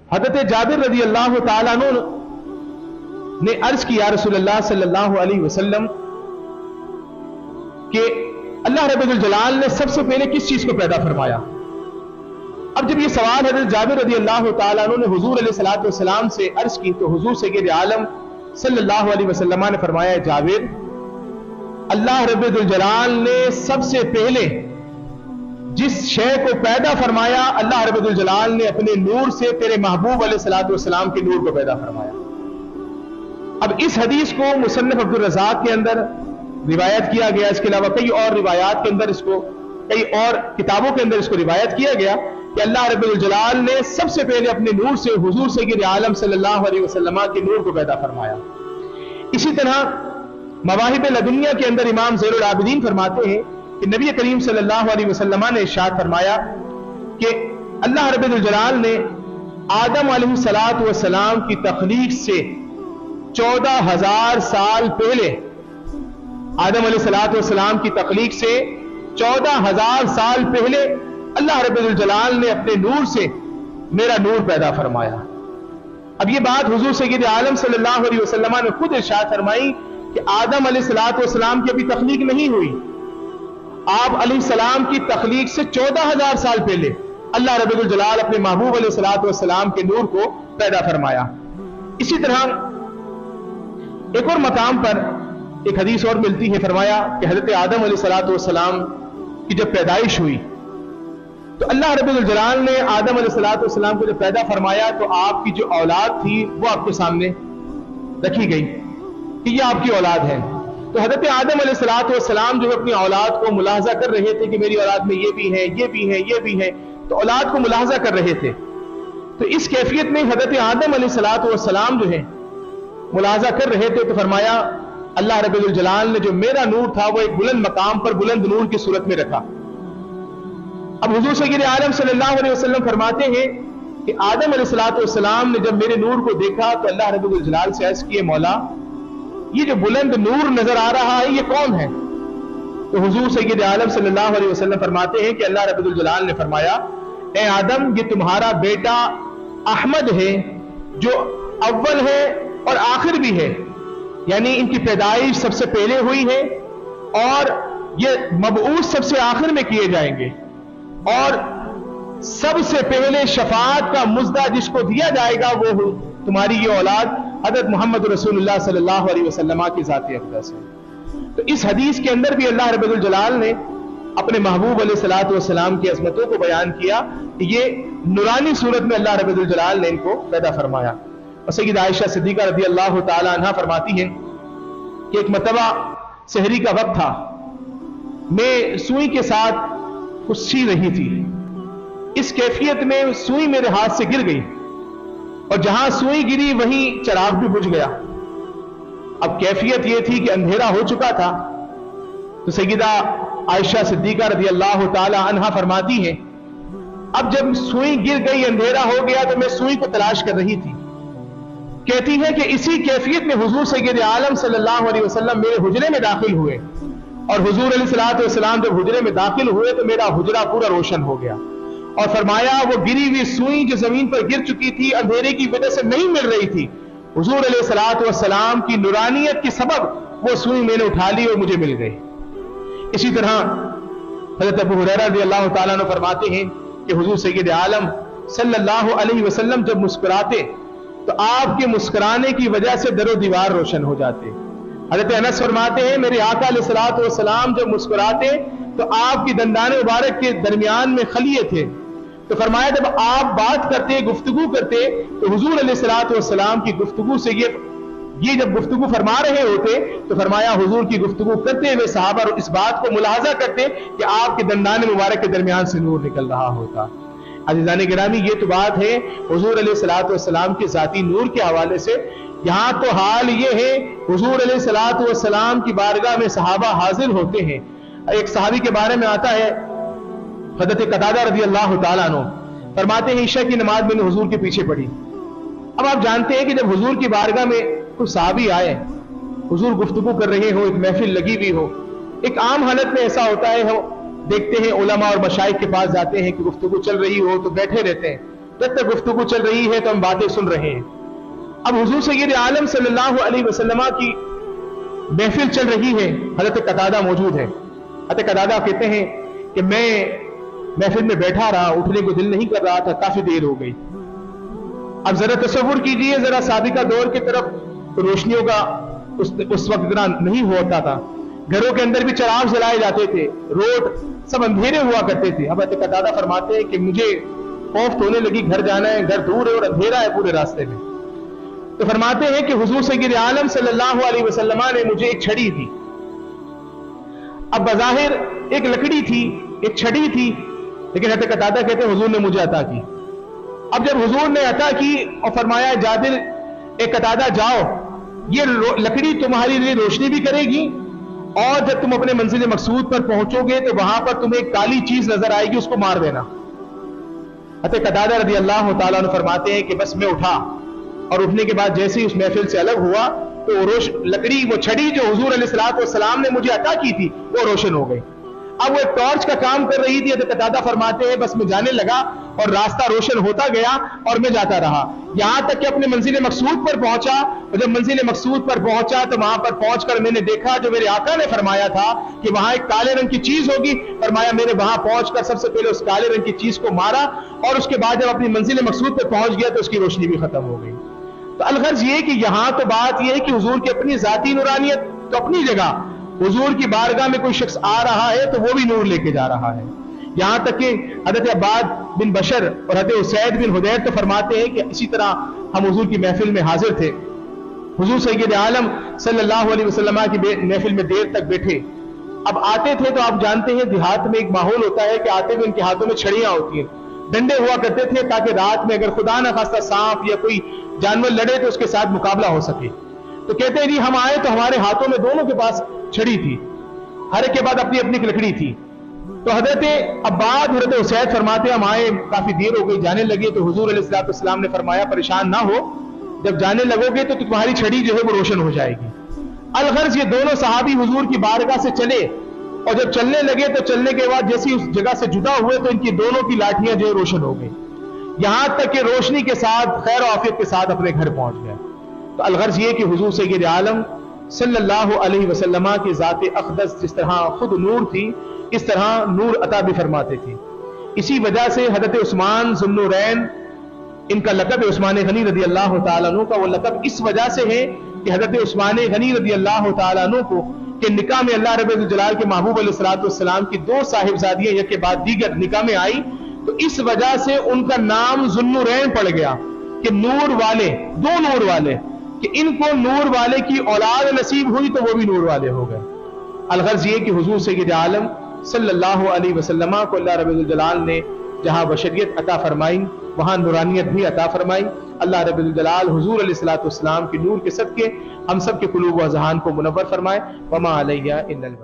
हज़रत जाबिर रज़ी अल्लाह ताला अन्हु ने अर्ज किया रसूल अल्लाह सल्लल्लाहु अलैहि वसल्लम कि अल्लाह रब्बुल जलाल ने सबसे पहले किस चीज को पैदा फरमाया। अब जब ये सवाल हज़रत जाबिर रज़ी अल्लाह ताला अन्हु ने हुजूर अलैहिस्सलातु वस्सलाम से अर्ज की तो हुजूर सय्यद आलम सल्लल्लाहु अलैहि वसल्लम ने फरमाया, जाबिर, अल्लाह रब्बुल जलाल ने सबसे पहले जिस शय को पैदा फरमाया, अल्लाह रब्बुल जलाल ने अपने नूर से तेरे महबूब अलैहिस्सलातु वस्सलाम के नूर को पैदा फरमाया। अब इस हदीस को मुसन्निफ अब्दुल रज़्ज़ाक़ के अंदर रिवायत किया गया, इसके अलावा कई और रिवायात के अंदर इसको, कई और किताबों के अंदर इसको रिवायत किया गया कि अल्लाह रब्बुल जलाल ने सबसे पहले अपने नूर से हुजूर सय्यद आलम सल्लल्लाहु अलैहि वसल्लम के नूर को पैदा फरमाया। इसी तरह मवाहिब लदुनिया के अंदर इमाम ज़ैनुल आबिदीन फरमाते हैं कि नबी करीम सल्लल्लाहु अलैहि वसल्लम ने इरशाद फरमाया कि अल्लाह रब्बुल जलाल ने आदम अलैहिस्सलातु वस्सलाम की तख्लीक से 14,000 साल पहले, आदम अलैहिस्सलातु वस्सलाम की तख्लीक से 14,000 साल पहले अल्लाह रब्बुल जलाल ने अपने नूर से मेरा नूर पैदा फरमाया। अब ये बात हुजूर सय्यद आलम सल्लल्लाहु अलैहि वसल्लम ने खुद इरशाद फरमाई कि आदम अलैहिस्सलातु वस्सलाम की अभी तख्लीक नहीं हुई, आप अलैहिस्सलाम की तख्लीक से 14,000 साल पहले अल्लाह रब्बुल जलाल अपने महबूब अलैहिस्सलातु वस्सलाम के नूर को पैदा फरमाया। इसी तरह एक और मकाम पर एक हदीस और मिलती है, फरमाया कि हज़रत आदम अलैहिस्सलातु वस्सलाम की जब पैदाइश हुई तो अल्लाह रब्बुल जलाल ने आदम अलैहिस्सलातु वस्सलाम को जब पैदा फरमाया तो आपकी जो औलाद थी वो आपके सामने रखी गई कि ये आपकी औलाद है। तो हज़रत आदम अलैहिस्सलातु वस्सलाम जो अपनी औलाद को मुलाहजा कर रहे थे कि मेरी औलाद में ये भी है, ये भी है, ये भी है, तो औलाद को मुलाहजा कर रहे थे। तो इस कैफियत में हज़रत आदम अलैहिस्सलातु वस्सलाम जो है मुलाहजा कर रहे थे तो फरमाया अल्लाह रब्बुल जलाल ने जो मेरा नूर था वो एक बुलंद मकाम पर बुलंद नूर की सूरत में रखा। अब हुजूर सय्यद आलम सल्लल्लाहु अलैहि वसल्लम फरमाते हैं कि आदम अलैहिस्सलातु वस्सलाम ने जब मेरे नूर को देखा तो अल्लाह रब्बुल जलाल से अर्ज किए, मौला ये जो बुलंद नूर नजर आ रहा है ये कौन है? तो हुजूर सय्यद आलम सल्लल्लाहु अलैहि वसल्लम फरमाते हैं कि अल्लाह रब्बुल जलाल ने फरमाया, ए आदम, ये तुम्हारा बेटा अहमद है जो अव्वल है और आखिर भी है, यानी इनकी पैदाइश सबसे पहले हुई है और ये मबऊस सबसे आखिर में किए जाएंगे और सबसे पहले शफाअत का मुज्दा जिसको दिया जाएगा वो तुम्हारी ये औलाद हज़रत मोहम्मद रसूलुल्लाह सल्लल्लाहु अलैहि वसल्लम की ज़ात-ए अक़दस है। तो इस हदीस के अंदर भी अल्लाह रब्बुल जलाल ने अपने महबूब अलैहिस्सलातु वस्सलाम की अज़मतों को बयान किया कि ये नूरानी सूरत में अल्लाह रब्बुल जलाल ने इनको पैदा फरमाया। और सय्यदा आयशा सिद्दीक़ा रज़ी अल्लाह ताला अन्हा फरमाती हैं कि एक मरतबा सहरी का वक्त था, मैं सुई के साथ कुछ सी रही थी, इस कैफियत में सुई मेरे हाथ से गिर गई और जहां सुई गिरी वहीं चिराग भी बुझ गया। अब कैफियत यह थी कि अंधेरा हो चुका था। तो सय्यदा आयशा सिद्दीक़ा रज़ी अल्लाह ताला अन्हा फरमाती हैं, अब जब सुई गिर गई, अंधेरा हो गया, तो मैं सुई को तलाश कर रही थी। कहती है कि इसी कैफियत में हुजूर सय्यद आलम सल्लल्लाहु अलैहि वसल्लम मेरे हुजरे में दाखिल हुए और हुजूर अलैहिस्सलातु वस्सलाम जब हुजरे में दाखिल हुए तो मेरा हुजरा पूरा रोशन हो गया और फरमाया वो गिरी हुई सुई जो जमीन पर गिर चुकी थी, अंधेरे की वजह से नहीं मिल रही थी, हुजूर अलैहिस्सलातु वस्सलाम की नूरानियत के सबब वो सुई मैंने उठा ली और मुझे मिल गई। इसी तरह हज़रत अबू हुरैरा रज़ियल्लाहु ताला अन्हु फरमाते हैं कि हुजूर सय्यद आलम सल्लल्लाहु अलैहि वसल्लम जब मुस्कुराते तो आपके मुस्कुराने की वजह से दरो दीवार रोशन हो जाते। हज़रत अनस फरमाते हैं मेरे आका अलैहिस्सलातु वस्सलाम जब मुस्कुराते तो आपकी दंदाने मुबारक के दरमियान में खलिए थे, तो फरमाया जब आप बात करते, गुफ्तगू करते, तो हुजूर अलैहिस्सलातु वस्सलाम की गुफ्तगू से ये जब गुफ्तगू फरमा रहे होते तो फरमाया हुजूर की गुफ्तगू करते हुए सहाबा इस बात को मुलाहजा करते कि आपके दंदाने मुबारक के दरमियान से नूर निकल रहा होता। अज़ीज़ान गिरामी, ये तो बात है हुजूर अलैहिस्सलातु वस्सलाम के ज़ाती नूर के हवाले से। यहाँ तो हाल ये है हुजूर अलैहिस्सलातु वस्सलाम की बारगाह में सहाबा हाजिर होते हैं। एक सहाबी के बारे में आता है, हज़रत कतादा रज़ियल्लाहु ताला अन्हु फरमाते हैं ईशा की नमाज मैंने हुजूर के पीछे पढ़ी। अब आप जानते हैं कि जब हुजूर की बारगाह में कोई सहाबी आए, हुजूर गुफ्तगू कर रहे हो, एक महफिल लगी हुई हो, एक आम हालत में ऐसा होता है, हम देखते हैं उलमा और मशाइख के पास जाते हैं कि गुफ्तगू चल रही हो तो बैठे रहते हैं, जब तक गुफ्तगू चल रही है तो हम बातें सुन रहे हैं। अब हुजूर सय्यद आलम सल्लल्लाहु अलैहि वसल्लम की महफिल चल रही है, हजरत कतादा मौजूद है। हजरत कतादा कहते हैं कि मैं महफिल में बैठा रहा, उठने को दिल नहीं कर रहा था, काफी देर हो गई। अब जरा तसव्वुर कीजिए, जरा साबिका दौर की तरफ रोशनियों का उस वक्त इतना नहीं होता था, घरों के अंदर भी चिराग जलाए जाते थे, रोड सब अंधेरे हुआ करते थे। अब हजरत कतादा फरमाते हैं कि मुझे खौफ होने लगी, घर जाना है, घर दूर है और अंधेरा है पूरे रास्ते में। तो फरमाते हैं कि हुजूर सय्यद आलम सल्लल्लाहु अलैहि वसल्लम ने मुझे एक छड़ी दी। अब बज़ाहिर एक लकड़ी थी, एक छड़ी थी, लेकिन हज़रत कतादा कहते हैं हुजूर ने मुझे अता की। अब जब हुजूर ने अता की और फरमाया जाबिर ए कतादा जाओ, ये लकड़ी तुम्हारी लिए रोशनी भी करेगी और जब तुम अपने मंजिल मकसूद पर पहुंचोगे तो वहां पर तुम्हें एक काली चीज नजर आएगी, उसको मार देना। हज़रत कतादा रज़ी अल्लाह तआला अन्हु फरमाते हैं कि बस मैं उठा और उठने के बाद जैसे ही उस महफिल से अलग हुआ तो लकड़ी, वो छड़ी जो हुजूर अलैहिस्सलातु वस्सलाम ने मुझे अता की थी, वो रोशन हो गई। अब वो एक टॉर्च का काम कर रही थी। हज़रत कतादा फरमाते हैं बस मैं जाने लगा और रास्ता रोशन होता गया और मैं जाता रहा, यहां तक कि अपने मंजिल मकसूद पर पहुंचा। और जब मंजिल मकसूद पर पहुंचा तो वहां पर पहुंचकर मैंने देखा जो मेरे आका ने फरमाया था कि वहां एक काले रंग की चीज होगी। फरमाया मैंने वहां पहुंचकर सबसे पहले उस काले रंग की चीज को मारा और उसके बाद जब अपनी मंजिल मकसूद पर पहुंच गया तो उसकी रोशनी भी खत्म हो गई। तो अलगर्ज ये कि यहां तो बात यह है कि हुजूर की अपनी जाती नूरानियत तो अपनी जगह, हुजूर की बारगाह में कोई शख्स आ रहा है तो वो भी नूर लेके जा रहा है। यहां तक कि हज़रत अब्बाद बिन बशर और हज़रत उसैद बिन हुदैर तो फरमाते हैं कि इसी तरह हम हुजूर की महफिल में हाजिर थे। हुजूर सय्यद आलम सल्लल्लाहु अलैहि वसल्लम की महफिल में देर तक बैठे। अब आते थे तो आप जानते हैं देहात में एक माहौल होता है कि आते हुए इनके हाथों में छड़ियां होती हैं, डंडे हुआ करते थे ताकि रात में अगर खुदा न खास्ता सांप या कोई जानवर लड़े तो उसके साथ मुकाबला हो सके। तो कहते हैं जी हम आए तो हमारे हाथों में दोनों के पास छड़ी थी, हर एक के बाद अपनी अपनी लकड़ी थी। तो हजरत अब्बाद हजरत उसैद फरमाते हम आए, काफी देर हो गई, जाने लगे तो हुजूर अलैहिस्सलातु वस्सलाम ने फरमाया परेशान ना हो, जब जाने लगोगे तो तुम्हारी छड़ी जो है वो रोशन हो जाएगी। अलगर्ज ये दोनों सहाबी हुजूर की बारगाह से चले और जब चलने लगे तो चलने के बाद जैसे उस जगह से जुदा हुए तो इनकी दोनों की लाठियां जो है रोशन हो गई, यहां तक कि रोशनी के साथ खैर आफियत के साथ अपने घर पहुंच गए। तो अलगर्ज ये कि हुजूर सय्यद आलम सल्लल्लाहु अलैहि वसल्लम की ज़ात अक़दस जिस तरह खुद नूर थी, इस तरह नूर अता भी फरमाते थे। इसी वजह से हज़रत उस्मान ज़ुन्नूरैन, इनका लक़ब है उस्मान गनी रज़ी अल्लाह तआला अन्हु का। वो लक़ब इस वजह से है कि हज़रत उस्मान गनी रज़ी अल्लाह तआला अन्हु को के निकाह में अल्लाह रब्बुल जलाल के महबूब अलैहिस्सलातु वस्सलाम की दो साहिबजादियां एक के बाद दीगर निकाह में आई, तो इस वजह से उनका नाम ज़ुन्नूरैन पड़ गया कि नूर वाले, दो नूर वाले, कि इनको नूर वाले की औलाद नसीब हुई तो वो भी नूर वाले हो गए। अलगर्ज ये कि हुजूर सय्यद आलम सल्लल्लाहु अलैहि वसल्लम को अल्लाह रब्बुल जलाल ने जहां बशरियत अता फरमाई वहां नूरानियत भी अता फरमाई। अल्लाह रब्बुल जलाल हुजूर अलैहिस्सलातु वस्सलाम की नूर के सदके हम सब के कुलूब व ज़हान को मुनव्वर फरमाए। वमा अलैया इल्लल बलाग।